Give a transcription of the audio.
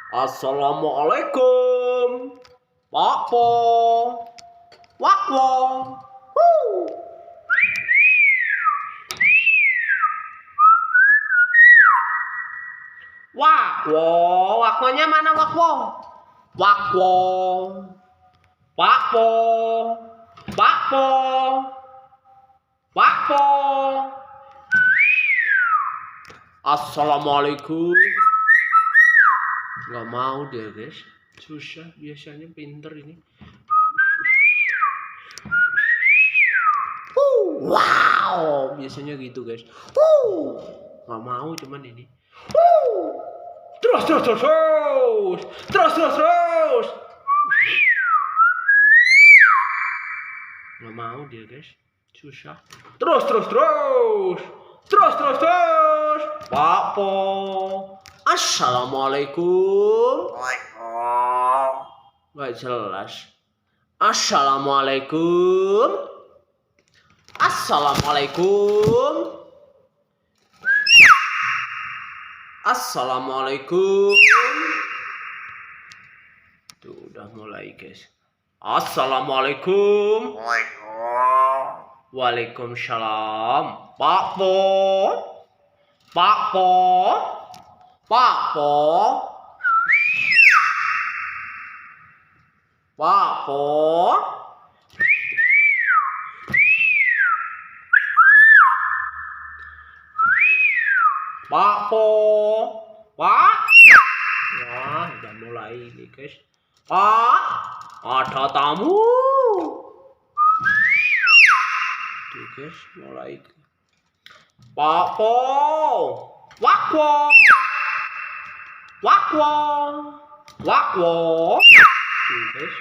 Assalamualaikum. Pak Po. Wak wo. Woo. Wakwo, wakwonya mana wakwo? Wakwo, wakwo, wakwo, wakwo. Assalamualaikum. Nggak mau deh guys, susah biasanya pinter ini. Wow, biasanya gitu guys. Nggak mau cuman ini. Terus. Nggak mau dia guys, susah. Terus. Pak Po. Assalamualaikum. Nggak jelas. Assalamualaikum. Tuh udah mulai guys. Assalamualaikum. Waalaikumsalam. Pak Po. Pak. Wah, udah mulai nih guys. Pak, ada tamu. Tuh guys, mulai. Pak Po. Wakwo. Tuh guys.